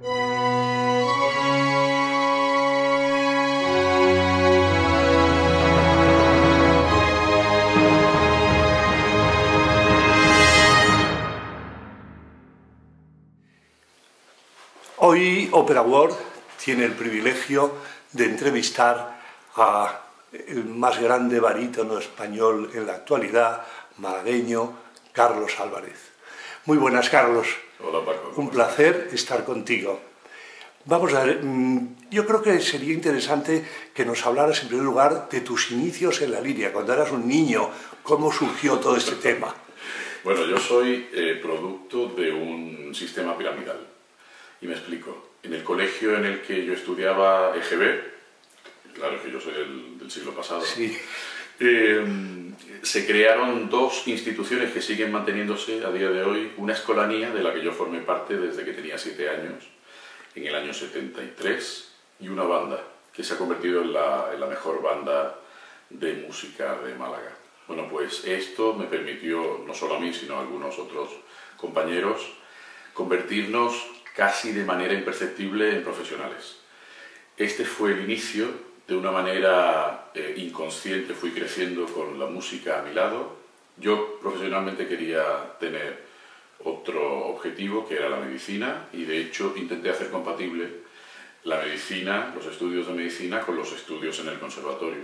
Hoy Opera World tiene el privilegio de entrevistar a el más grande barítono español en la actualidad, malagueño, Carlos Álvarez. Muy buenas, Carlos. Hola, Paco. Un placer estar contigo. Vamos a ver, yo creo que sería interesante que nos hablaras en primer lugar de tus inicios en la liria, cuando eras un niño, cómo surgió todo este tema. Bueno, yo soy producto de un sistema piramidal. Y me explico. En el colegio en el que yo estudiaba EGB, claro que yo soy del siglo pasado, sí. Se crearon dos instituciones que siguen manteniéndose a día de hoy. Una escolanía, de la que yo formé parte desde que tenía 7 años, en el año 73, y una banda, que se ha convertido en la mejor banda de música de Málaga. Bueno, pues esto me permitió, no solo a mí, sino a algunos otros compañeros, convertirnos casi de manera imperceptible en profesionales. Este fue el inicio. De una manera inconsciente fui creciendo con la música a mi lado. Yo profesionalmente quería tener otro objetivo, que era la medicina, y de hecho intenté hacer compatible la medicina, los estudios de medicina, con los estudios en el conservatorio.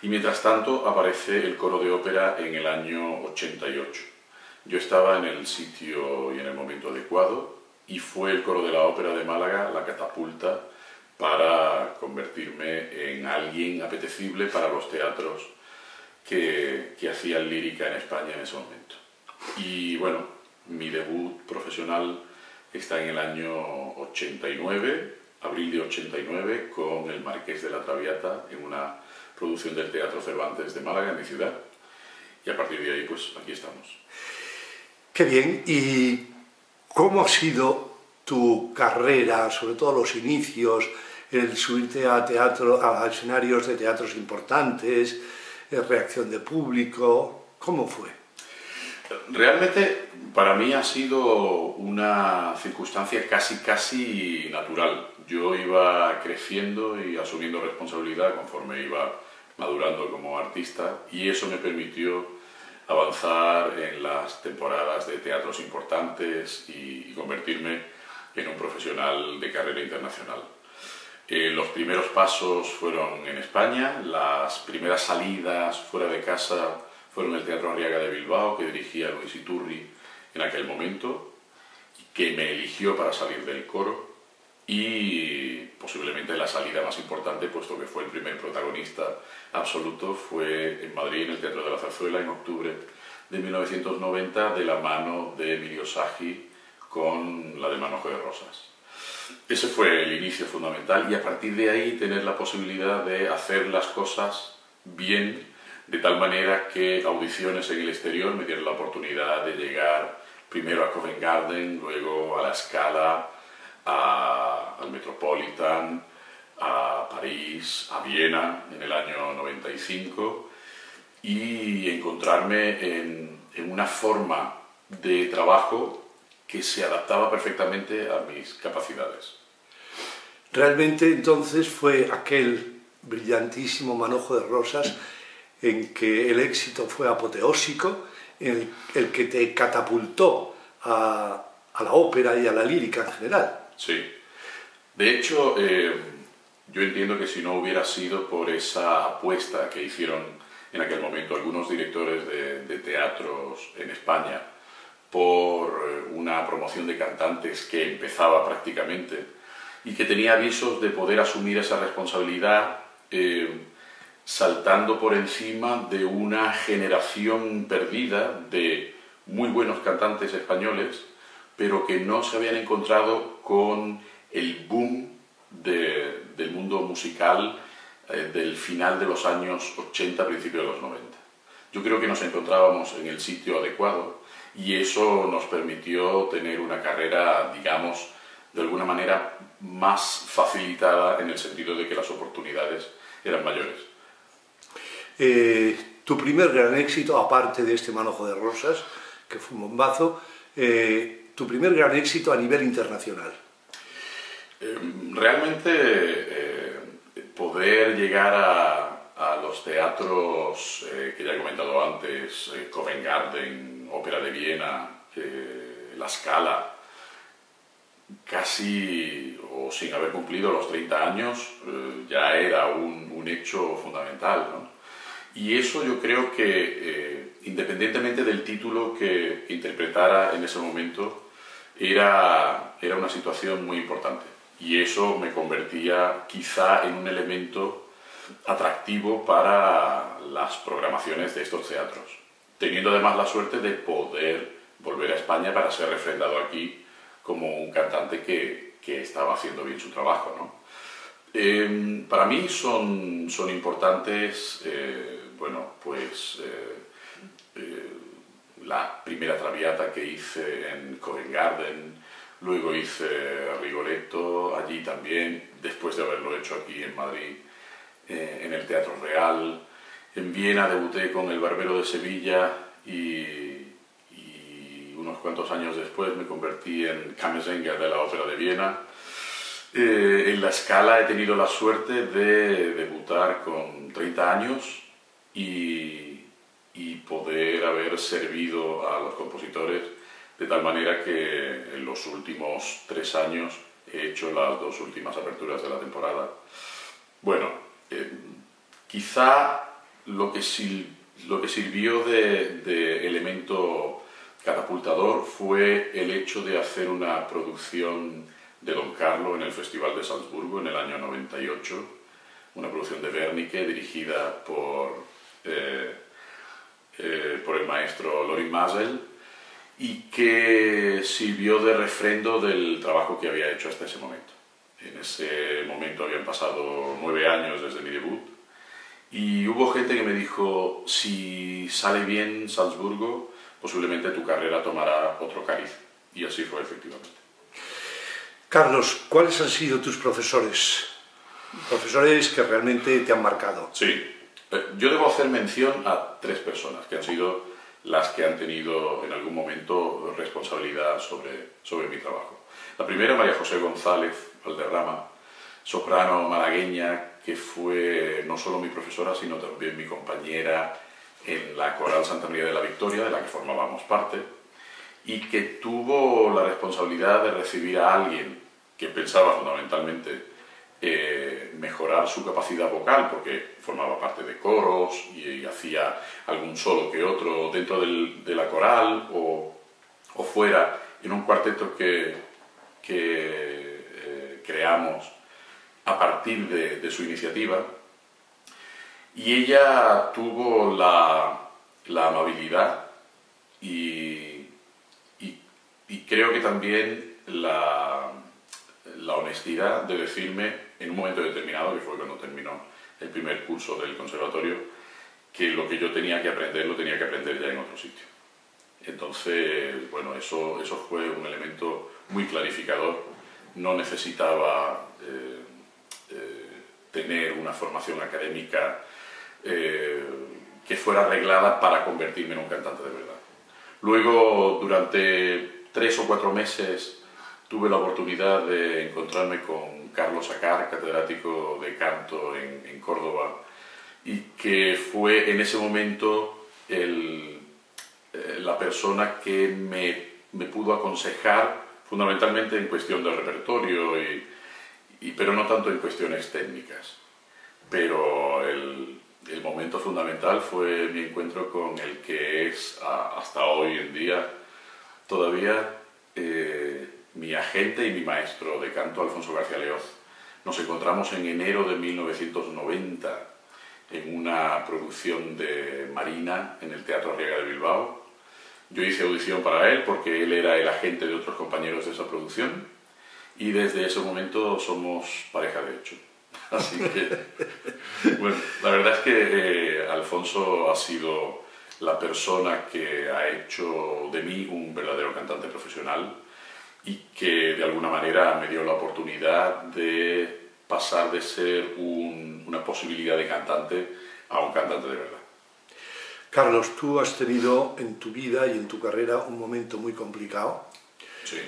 Y mientras tanto aparece el coro de ópera en el año 88. Yo estaba en el sitio y en el momento adecuado, y fue el coro de la Ópera de Málaga la catapulta para convertirme en alguien apetecible para los teatros que hacían lírica en España en ese momento. Y bueno, mi debut profesional está en el año 89, abril de 89, con El Marqués de la Traviata, en una producción del Teatro Cervantes de Málaga, en mi ciudad. Y a partir de ahí, pues aquí estamos. Qué bien. ¿Y cómo ha sido tu carrera, sobre todo los inicios, el subirte a escenarios de teatros importantes, reacción de público? ¿Cómo fue? Realmente para mí ha sido una circunstancia casi natural. Yo iba creciendo y asumiendo responsabilidad conforme iba madurando como artista, y eso me permitió avanzar en las temporadas de teatros importantes y convertirme en un profesional de carrera internacional. Los primeros pasos fueron en España, las primeras salidas fuera de casa fueron el Teatro Arriaga de Bilbao, que dirigía Luis Iturri en aquel momento, que me eligió para salir del coro, y posiblemente la salida más importante, puesto que fue el primer protagonista absoluto, fue en Madrid, en el Teatro de la Zarzuela, en octubre de 1990, de la mano de Emilio Sagi con la de Manojo de Rosas. Ese fue el inicio fundamental, y a partir de ahí tener la posibilidad de hacer las cosas bien, de tal manera que audiciones en el exterior me dieron la oportunidad de llegar primero a Covent Garden, luego a La Scala, al Metropolitan, a París, a Viena en el año 95, y encontrarme en una forma de trabajo que se adaptaba perfectamente a mis capacidades. Realmente entonces fue aquel brillantísimo Manojo de Rosas en que el éxito fue apoteósico, el que te catapultó a la ópera y a la lírica en general. Sí. De hecho, yo entiendo que si no hubiera sido por esa apuesta que hicieron en aquel momento algunos directores de teatros en España, por una promoción de cantantes que empezaba prácticamente y que tenía avisos de poder asumir esa responsabilidad saltando por encima de una generación perdida de muy buenos cantantes españoles, pero que no se habían encontrado con el boom del mundo musical del final de los años 80, principios de los 90. Yo creo que nos encontrábamos en el sitio adecuado, y eso nos permitió tener una carrera, digamos, de alguna manera más facilitada, en el sentido de que las oportunidades eran mayores. Tu primer gran éxito, aparte de este Manojo de Rosas, que fue un bombazo, tu primer gran éxito a nivel internacional. Realmente poder llegar a los teatros que ya he comentado antes, Covent Garden, Ópera de Viena, La Scala, casi o sin haber cumplido los 30 años, ya era un hecho fundamental, ¿no? Y eso yo creo que, independientemente del título que interpretara en ese momento, era una situación muy importante. Y eso me convertía quizá en un elemento atractivo para las programaciones de estos teatros, teniendo además la suerte de poder volver a España para ser refrendado aquí como un cantante que estaba haciendo bien su trabajo, ¿no? Para mí son importantes, bueno, pues la primera Traviata que hice en Covent Garden, luego hice Rigoletto allí también, después de haberlo hecho aquí en Madrid, en el Teatro Real. En Viena debuté con El Barbero de Sevilla y unos cuantos años después me convertí en Kammersänger de la Ópera de Viena. En La Scala he tenido la suerte de debutar con 30 años y poder haber servido a los compositores de tal manera que en los últimos 3 años he hecho las 2 últimas aperturas de la temporada. Bueno, quizá lo que sirvió de elemento catapultador fue el hecho de hacer una producción de Don Carlo en el Festival de Salzburgo en el año 98, una producción de Wernicke dirigida por el maestro Lorin Maazel, y que sirvió de refrendo del trabajo que había hecho hasta ese momento. En ese momento habían pasado 9 años desde mi debut y hubo gente que me dijo: si sale bien Salzburgo, posiblemente tu carrera tomará otro cariz. Y así fue, efectivamente. Carlos, ¿cuáles han sido tus profesores? Profesores que realmente te han marcado. Sí, yo debo hacer mención a 3 personas que han sido las que han tenido en algún momento responsabilidad sobre mi trabajo. La primera, María José González Valderrama, soprano malagueña, que fue no solo mi profesora, sino también mi compañera en la Coral Santa María de la Victoria, de la que formábamos parte, y que tuvo la responsabilidad de recibir a alguien que pensaba fundamentalmente mejorar su capacidad vocal, porque formaba parte de coros y hacía algún solo que otro dentro de la coral o fuera en un cuarteto que creamos a partir de su iniciativa. Y ella tuvo la amabilidad y creo que también la honestidad de decirme en un momento determinado, que fue cuando terminó el primer curso del conservatorio, que lo que yo tenía que aprender lo tenía que aprender ya en otro sitio. Entonces, bueno, eso fue un elemento muy clarificador. No necesitaba tener una formación académica que fuera arreglada para convertirme en un cantante de verdad. Luego, durante 3 o 4 meses, tuve la oportunidad de encontrarme con Carlos Acar, catedrático de canto en Córdoba, y que fue en ese momento la persona que me pudo aconsejar fundamentalmente en cuestión de repertorio, pero no tanto en cuestiones técnicas. Pero el momento fundamental fue mi encuentro con el que es hasta hoy en día todavía mi agente y mi maestro de canto, Alfonso García Leoz. Nos encontramos en enero de 1990 en una producción de Marina en el Teatro Arriaga de Bilbao. Yo hice audición para él porque él era el agente de otros compañeros de esa producción y desde ese momento somos pareja de hecho. Así que, bueno, la verdad es que Alfonso ha sido la persona que ha hecho de mí un verdadero cantante profesional y que de alguna manera me dio la oportunidad de pasar de ser una posibilidad de cantante a un cantante de verdad. Carlos, tú has tenido en tu vida y en tu carrera un momento muy complicado Sí.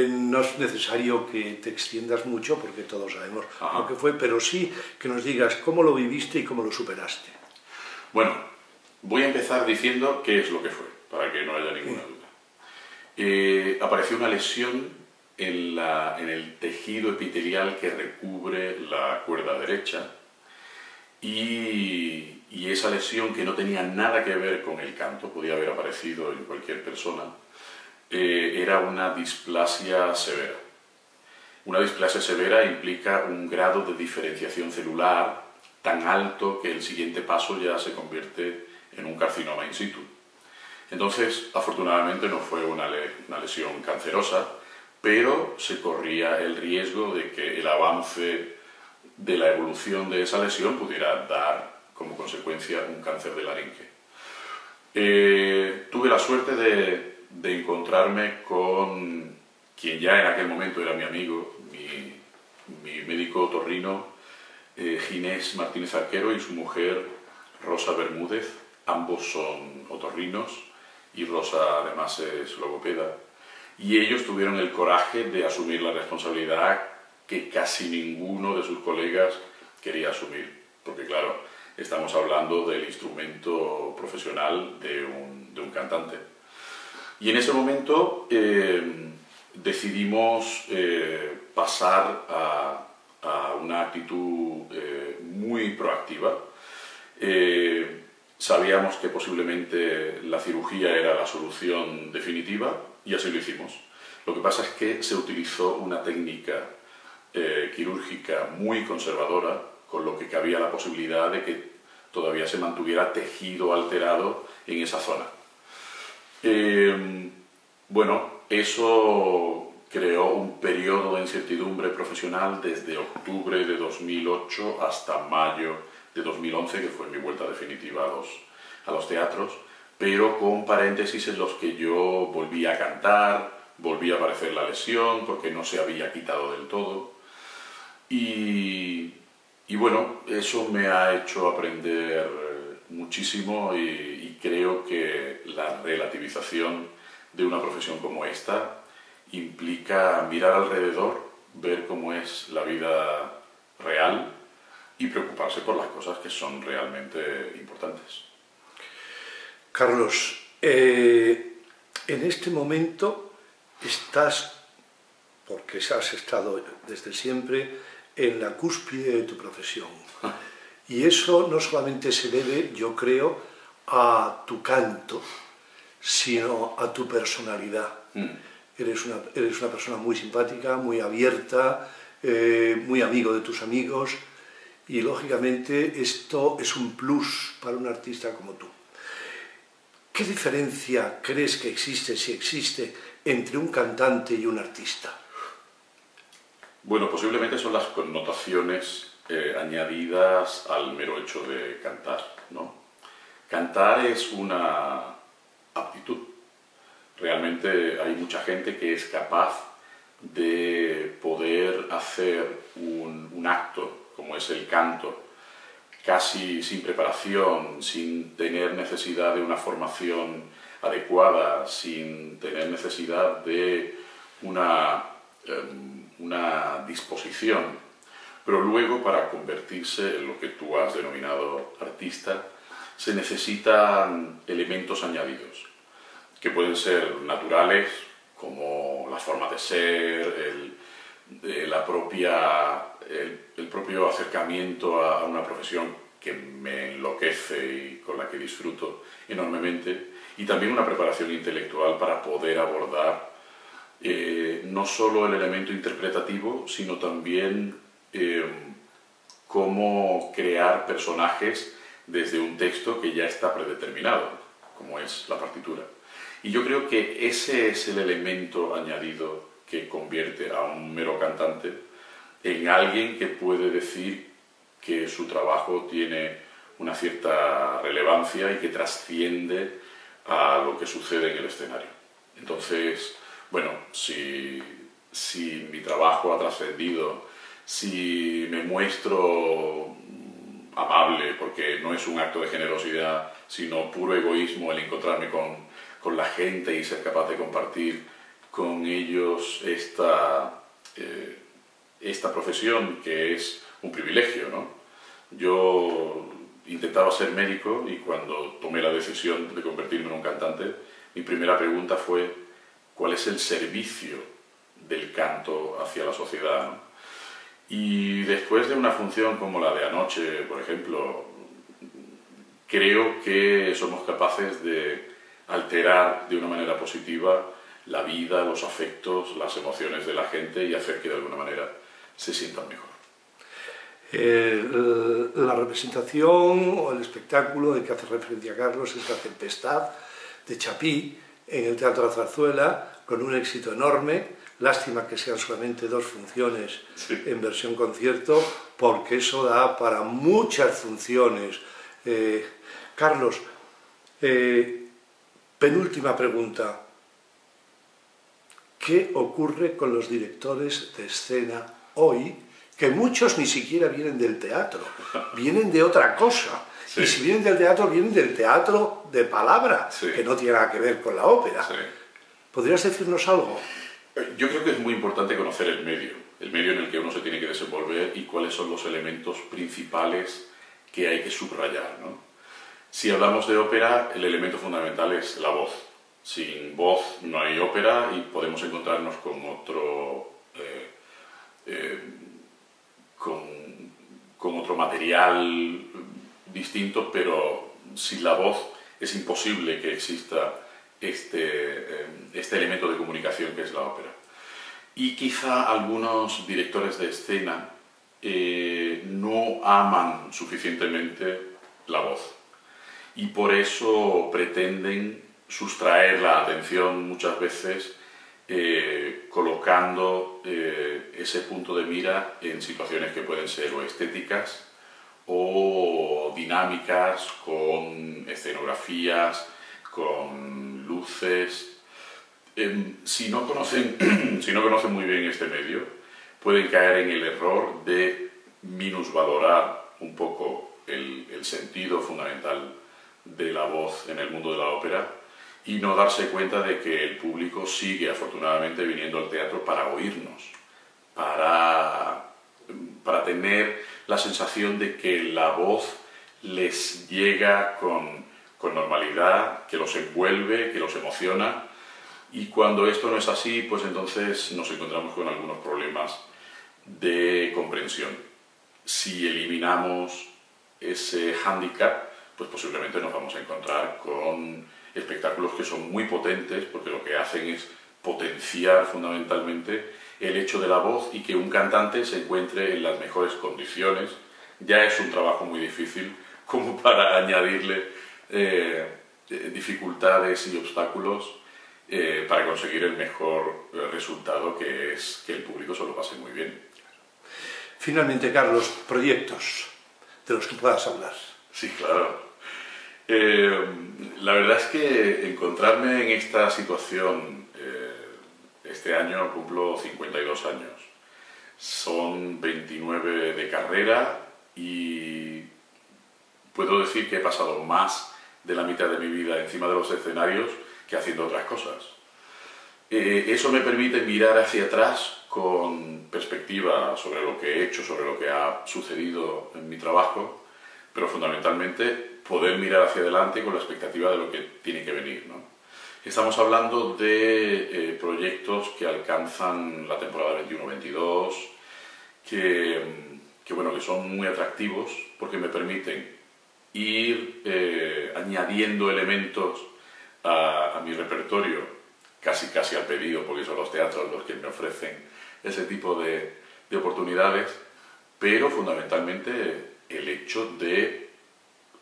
No es necesario que te extiendas mucho porque todos sabemos lo que fue, pero sí que nos digas cómo lo viviste y cómo lo superaste. Bueno, voy a empezar diciendo qué es lo que fue, para que no haya ninguna duda. Apareció una lesión en el tejido epitelial que recubre la cuerda derecha y esa lesión, que no tenía nada que ver con el canto, podía haber aparecido en cualquier persona, era una displasia severa. Una displasia severa implica un grado de diferenciación celular tan alto que el siguiente paso ya se convierte en un carcinoma in situ. Entonces, afortunadamente no fue una lesión cancerosa, pero se corría el riesgo de que el avance de la evolución de esa lesión pudiera dar como consecuencia un cáncer de laringe. Tuve la suerte de encontrarme con quien ya en aquel momento era mi amigo, mi médico otorrino, Ginés Martínez Arquero, y su mujer Rosa Bermúdez. Ambos son otorrinos y Rosa además es logopeda. Y ellos tuvieron el coraje de asumir la responsabilidad que casi ninguno de sus colegas quería asumir. Porque claro, estamos hablando del instrumento profesional de un cantante. Y en ese momento decidimos pasar a una actitud muy proactiva. Sabíamos que posiblemente la cirugía era la solución definitiva y así lo hicimos. Lo que pasa es que se utilizó una técnica quirúrgica muy conservadora, con lo que cabía la posibilidad de que todavía se mantuviera tejido alterado en esa zona. Bueno, eso creó un periodo de incertidumbre profesional desde octubre de 2008 hasta mayo de 2011, que fue mi vuelta definitiva a los teatros, pero con paréntesis en los que yo volví a cantar, volví a aparecer la lesión porque no se había quitado del todo. Y bueno, eso me ha hecho aprender muchísimo y creo que la relativización de una profesión como esta implica mirar alrededor, ver cómo es la vida real y preocuparse por las cosas que son realmente importantes. Carlos, en este momento estás, porque has estado desde siempre, en la cúspide de tu profesión. Y eso no solamente se debe, yo creo, a tu canto, sino a tu personalidad. Eres una persona muy simpática, muy abierta, muy amigo de tus amigos, y lógicamente esto es un plus para un artista como tú. ¿Qué diferencia crees que existe, si existe, entre un cantante y un artista? Bueno, posiblemente son las connotaciones añadidas al mero hecho de cantar, ¿no? Cantar es una aptitud. Realmente hay mucha gente que es capaz de poder hacer un acto, como es el canto, casi sin preparación, sin tener necesidad de una formación adecuada, sin tener necesidad de una disposición, pero luego para convertirse en lo que tú has denominado artista se necesitan elementos añadidos que pueden ser naturales, como las formas de ser, el propio acercamiento a una profesión que me enloquece y con la que disfruto enormemente, y también una preparación intelectual para poder abordar no solo el elemento interpretativo, sino también cómo crear personajes desde un texto que ya está predeterminado, como es la partitura. Y yo creo que ese es el elemento añadido que convierte a un mero cantante en alguien que puede decir que su trabajo tiene una cierta relevancia y que trasciende a lo que sucede en el escenario. Entonces, bueno, si mi trabajo ha trascendido, si me muestro amable, porque no es un acto de generosidad, sino puro egoísmo el encontrarme con la gente y ser capaz de compartir con ellos esta profesión, que es un privilegio, ¿no? Yo intentaba ser médico y cuando tomé la decisión de convertirme en un cantante, mi primera pregunta fue ¿cuál es el servicio del canto hacia la sociedad, ¿no? Y después de una función como la de anoche, por ejemplo, creo que somos capaces de alterar de una manera positiva la vida, los afectos, las emociones de la gente y hacer que de alguna manera se sientan mejor. La representación o el espectáculo de que hace referencia Carlos es La Tempestad de Chapí en el Teatro La Zarzuela, con un éxito enorme. Lástima que sean solamente 2 funciones en versión concierto, porque eso da para muchas funciones. Carlos, penúltima pregunta. ¿Qué ocurre con los directores de escena hoy? Que muchos ni siquiera vienen del teatro, vienen de otra cosa. Sí. Y si vienen del teatro, vienen del teatro de palabra, sí, que no tiene nada que ver con la ópera. Sí. ¿Podrías decirnos algo? Yo creo que es muy importante conocer el medio en el que uno se tiene que desenvolver y cuáles son los elementos principales que hay que subrayar, ¿no? Si hablamos de ópera, el elemento fundamental es la voz. Sin voz no hay ópera y podemos encontrarnos con otro material distinto, pero sin la voz es imposible que exista este elemento de comunicación que es la ópera. Y quizá algunos directores de escena no aman suficientemente la voz y por eso pretenden sustraer la atención muchas veces colocando ese punto de mira en situaciones que pueden ser o estéticas o dinámicas, con escenografías, con luces. Si no conocen muy bien este medio, pueden caer en el error de minusvalorar un poco el sentido fundamental de la voz en el mundo de la ópera y no darse cuenta de que el público sigue afortunadamente viniendo al teatro para oírnos, para tener la sensación de que la voz les llega con normalidad, que los envuelve, que los emociona, y cuando esto no es así, pues entonces nos encontramos con algunos problemas de comprensión. Si eliminamos ese hándicap, pues posiblemente nos vamos a encontrar con espectáculos que son muy potentes, porque lo que hacen es potenciar fundamentalmente el hecho de la voz y que un cantante se encuentre en las mejores condiciones. Ya es un trabajo muy difícil como para añadirle dificultades y obstáculos para conseguir el mejor resultado, que es que el público se lo pase muy bien. Finalmente, Carlos, proyectos de los que puedas hablar. Sí, claro. La verdad es que encontrarme en esta situación, este año cumplo 52 años, son 29 de carrera y puedo decir que he pasado más de la mitad de mi vida encima de los escenarios que haciendo otras cosas. Eso me permite mirar hacia atrás con perspectiva sobre lo que he hecho, sobre lo que ha sucedido en mi trabajo, pero fundamentalmente poder mirar hacia adelante con la expectativa de lo que tiene que venir, ¿no? Estamos hablando de proyectos que alcanzan la temporada 21-22, que son muy atractivos porque me permiten ir añadiendo elementos a mi repertorio, casi al pedido, porque son los teatros los que me ofrecen ese tipo de oportunidades, pero fundamentalmente el hecho de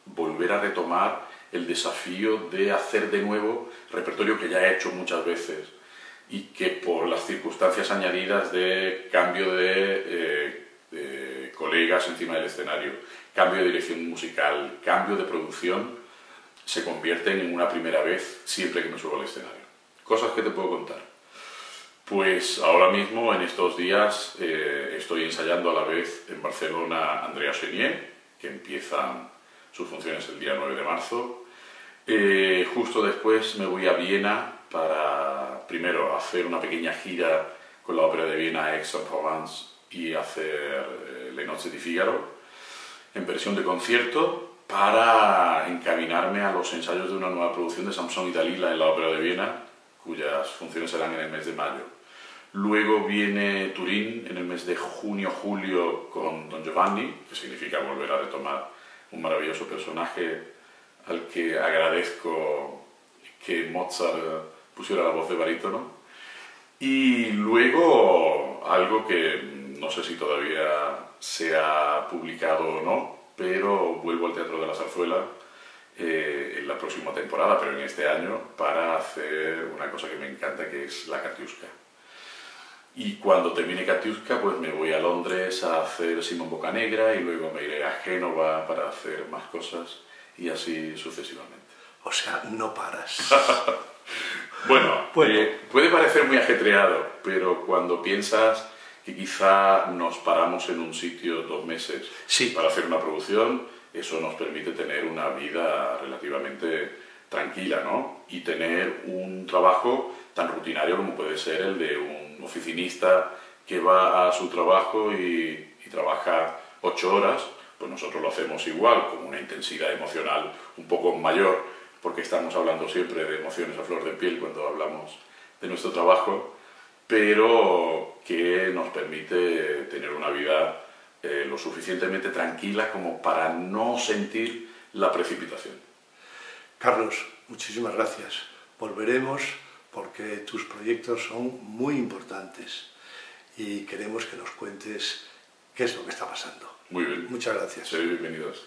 volver a retomar el desafío de hacer de nuevo repertorio que ya he hecho muchas veces y que por las circunstancias añadidas de cambio de colegas encima del escenario, cambio de dirección musical, cambio de producción, se convierten en una primera vez siempre que me subo al escenario. Cosas que te puedo contar. Pues ahora mismo, en estos días, estoy ensayando a la vez en Barcelona Andrea Chenier, que empiezan sus funciones el día 9 de marzo. Justo después me voy a Viena para, primero, hacer una pequeña gira con la Ópera de Viena, Aix-en-Provence, y hacer Les Noches di Figaro en versión de concierto, para encaminarme a los ensayos de una nueva producción de Samson y Dalila en la Ópera de Viena, cuyas funciones serán en el mes de mayo. Luego viene Turín en el mes de junio-julio con Don Giovanni, que significa volver a retomar un maravilloso personaje al que agradezco que Mozart pusiera la voz de barítono. Y luego algo que no sé si todavía se ha publicado o no, pero vuelvo al Teatro de la Zarzuela en la próxima temporada, pero en este año, para hacer una cosa que me encanta, que es la Katiuska. Y cuando termine Katiuska, pues me voy a Londres a hacer Simón Boccanegra, y luego me iré a Génova para hacer más cosas, y así sucesivamente. O sea, no paras. Bueno, puede parecer muy ajetreado, pero cuando piensas que quizá nos paramos en un sitio 2 meses para hacer una producción, eso nos permite tener una vida relativamente tranquila, ¿no? Y tener un trabajo tan rutinario como puede ser el de un oficinista que va a su trabajo y trabaja 8 horas, pues nosotros lo hacemos igual, con una intensidad emocional un poco mayor, porque estamos hablando siempre de emociones a flor de piel cuando hablamos de nuestro trabajo, pero que nos permite tener una vida lo suficientemente tranquila como para no sentir la precipitación. Carlos, muchísimas gracias. Volveremos porque tus proyectos son muy importantes y queremos que nos cuentes qué es lo que está pasando. Muy bien. Muchas gracias. Sois bienvenidos.